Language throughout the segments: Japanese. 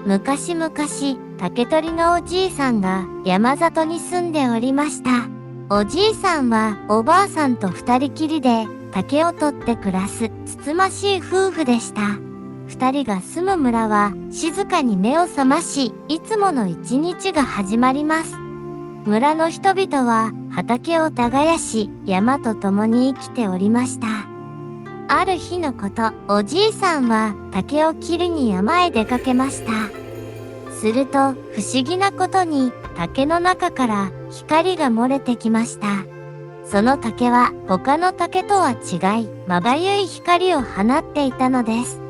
昔々、竹取のおじいさんが山里に住んでおりました。おじいさんはおばあさんと二人きりで竹を取って暮らすつつましい夫婦でした。二人が住む村は静かに目を覚まし、いつもの一日が始まります。村の人々は畑を耕し、山と共に生きておりました。ある日のこと、おじいさんは竹を切りに山へ出かけました。すると、不思議なことに竹の中から光が漏れてきました。その竹は他の竹とは違い、まばゆい光を放っていたのです。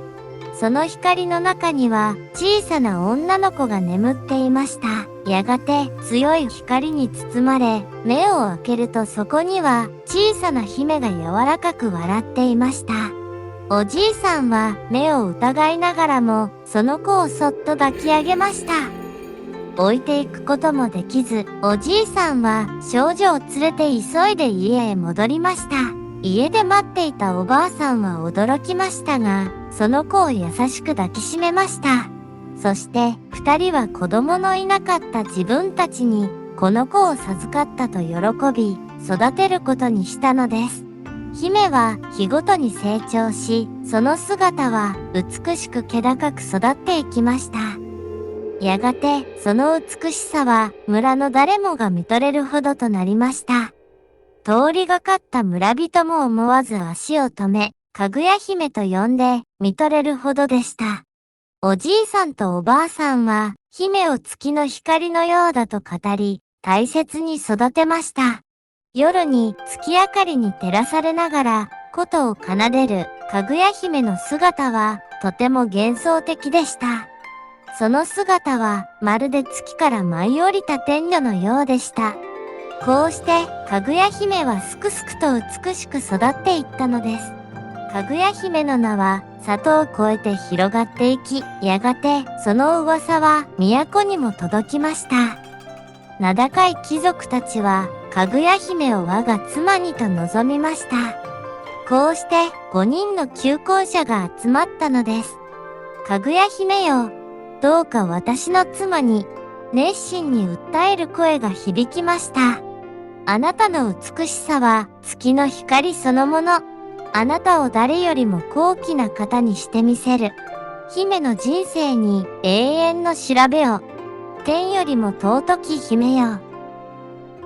その光の中には小さな女の子が眠っていました。やがて強い光に包まれ、目を開けるとそこには小さな姫が柔らかく笑っていました。おじいさんは目を疑いながらもその子をそっと抱き上げました。置いていくこともできず、おじいさんは少女を連れて急いで家へ戻りました。家で待っていたおばあさんは驚きましたが、その子を優しく抱きしめました。そして二人は子供のいなかった自分たちにこの子を授かったと喜び、育てることにしたのです。姫は日ごとに成長し、その姿は美しく気高く育っていきました。やがてその美しさは村の誰もが見とれるほどとなりました。通りがかった村人も思わず足を止め、かぐや姫と呼んで見とれるほどでした。おじいさんとおばあさんは姫を月の光のようだと語り、大切に育てました。夜に月明かりに照らされながら琴を奏でるかぐや姫の姿はとても幻想的でした。その姿はまるで月から舞い降りた天女のようでした。こうしてかぐや姫はすくすくと美しく育っていったのです。かぐや姫の名は里を越えて広がっていき、やがてその噂は都にも届きました。名高い貴族たちはかぐや姫を我が妻にと望みました。こうして5人の求婚者が集まったのです。かぐや姫よ、どうか私の妻に、熱心に訴える声が響きました。あなたの美しさは月の光そのもの。あなたを誰よりも高貴な方にしてみせる。姫の人生に永遠の調べを。天よりも尊き姫よ。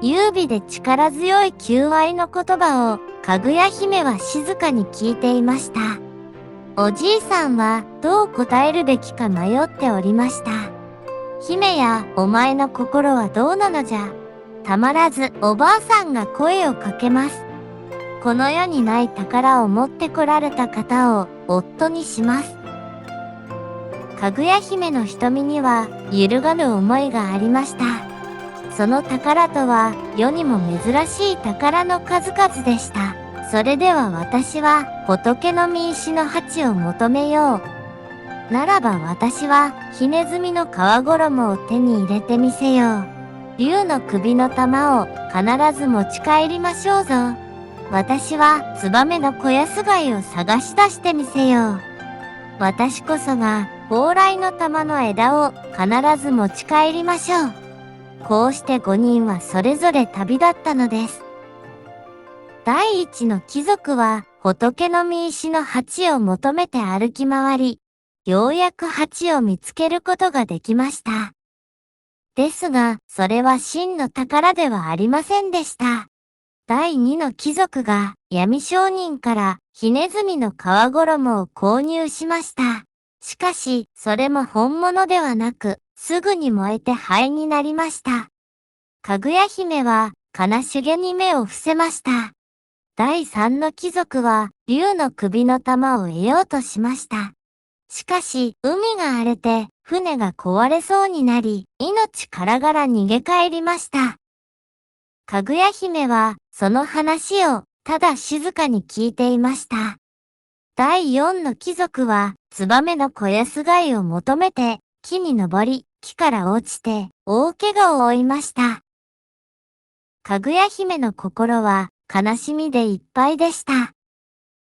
優美で力強い求愛の言葉をかぐや姫は静かに聞いていました。おじいさんはどう答えるべきか迷っておりました。姫や、お前の心はどうなのじゃ。たまらずおばあさんが声をかけます。この世にない宝を持ってこられた方を夫にします。かぐや姫の瞳には揺るがぬ思いがありました。その宝とは世にも珍しい宝の数々でした。それでは私は仏の御石の鉢を求めよう。ならば私はひねずみの皮衣を手に入れてみせよう。竜の首の玉を必ず持ち帰りましょうぞ。私はツバメの小安貝を探し出してみせよう。私こそが蓬莱の玉の枝を必ず持ち帰りましょう。こうして5人はそれぞれ旅立ったのです。第一の貴族は仏の御石の鉢を求めて歩き回り、ようやく鉢を見つけることができました。ですが、それは真の宝ではありませんでした。第二の貴族が闇商人からひねずみの皮衣を購入しました。しかし、それも本物ではなく、すぐに燃えて灰になりました。かぐや姫は悲しげに目を伏せました。第三の貴族は竜の首の玉を得ようとしました。しかし、海が荒れて船が壊れそうになり、命からがら逃げ帰りました。かぐや姫はその話をただ静かに聞いていました。第四の貴族はツバメの小安貝を求めて木に登り、木から落ちて大怪我を負いました。かぐや姫の心は悲しみでいっぱいでした。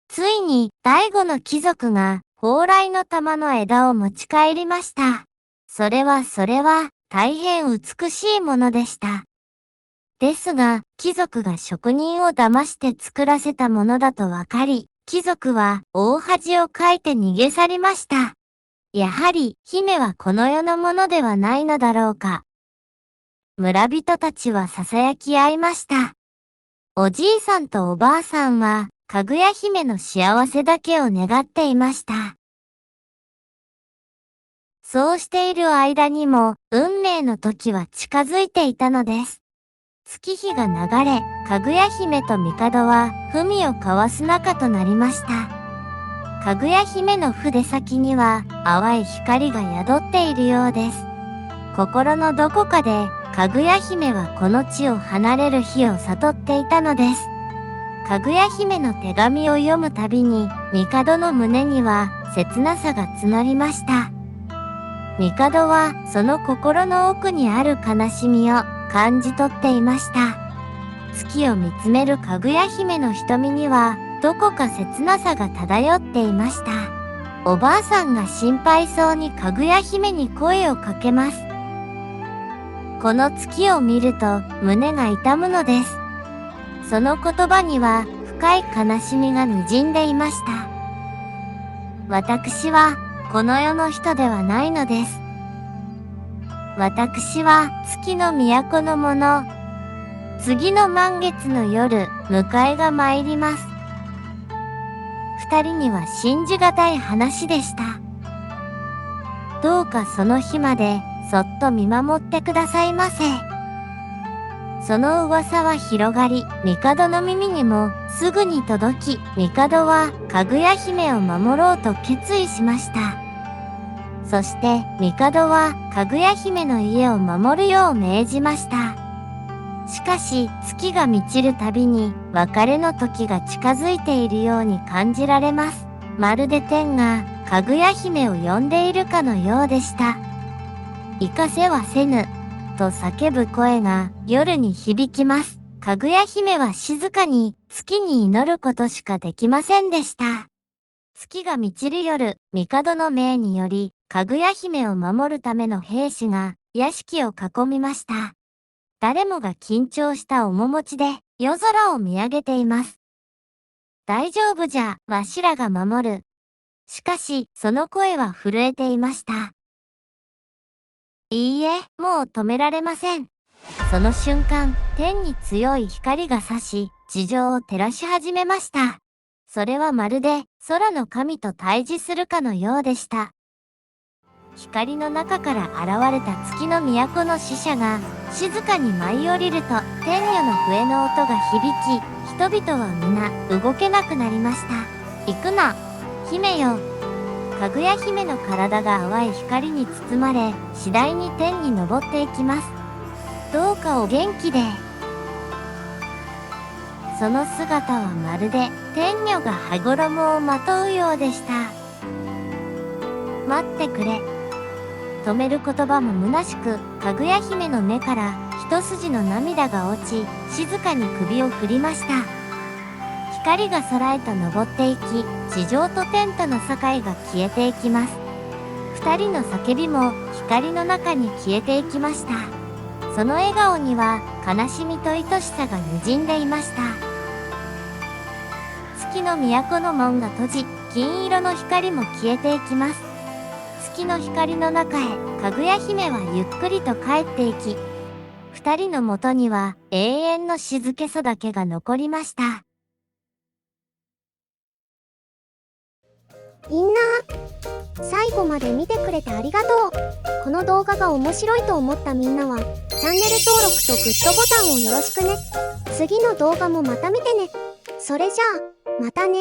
ついに第5の貴族が蓬莱の玉の枝を持ち帰りました。それは大変美しいものでした。ですが、貴族が職人を騙して作らせたものだとわかり、貴族は大恥をかいて逃げ去りました。やはり姫はこの世のものではないのだろうか。村人たちは囁き合いました。おじいさんとおばあさんは、かぐや姫の幸せだけを願っていました。そうしている間にも、運命の時は近づいていたのです。月日が流れ、かぐや姫と帝は、文を交わす仲となりました。かぐや姫の筆先には、淡い光が宿っているようです。心のどこかで、かぐや姫はこの地を離れる日を悟っていたのです。かぐや姫の手紙を読むたびに、帝の胸には切なさが募りました。帝はその心の奥にある悲しみを感じ取っていました。月を見つめるかぐや姫の瞳には、どこか切なさが漂っていました。おばあさんが心配そうにかぐや姫に声をかけます。この月を見ると胸が痛むのです。その言葉には深い悲しみが滲んでいました。私はこの世の人ではないのです。私は月の都のもの。次の満月の夜、迎えが参ります。二人には信じがたい話でした。どうかその日までそっと見守ってくださいませ。その噂は広がり、帝の耳にもすぐに届き、帝はかぐや姫を守ろうと決意しました。そして、帝はかぐや姫の家を守るよう命じました。しかし、月が満ちるたびに、別れの時が近づいているように感じられます。まるで天が、かぐや姫を呼んでいるかのようでした。行かせはせぬ。と叫ぶ声が夜に響きます。かぐや姫は静かに月に祈ることしかできませんでした。月が満ちる夜、帝の命により、かぐや姫を守るための兵士が屋敷を囲みました。誰もが緊張した面持ちで夜空を見上げています。大丈夫じゃ、わしらが守る。しかし、その声は震えていました。いいえ、もう止められません。その瞬間、天に強い光が差し、地上を照らし始めました。それはまるで空の神と対峙するかのようでした。光の中から現れた月の都の使者が静かに舞い降りると天女の笛の音が響き、人々は皆動けなくなりました。行くな、姫よ。かぐや姫の体が淡い光に包まれ、次第に天に昇っていきます。どうかお元気で。その姿はまるで天女が羽衣をまとうようでした。待ってくれ。止める言葉も虚しく、かぐや姫の目から一筋の涙が落ち、静かに首を振りました。光が空へと昇っていき、地上と天との境が消えていきます。二人の叫びも光の中に消えていきました。その笑顔には悲しみと愛しさが滲んでいました。月の都の門が閉じ、金色の光も消えていきます。月の光の中へ、かぐや姫はゆっくりと帰っていき、二人のもとには永遠の静けさだけが残りました。みんな、最後まで見てくれてありがとう。この動画が面白いと思ったみんなは、チャンネル登録とグッドボタンをよろしくね。次の動画もまた見てね。それじゃあ、またね。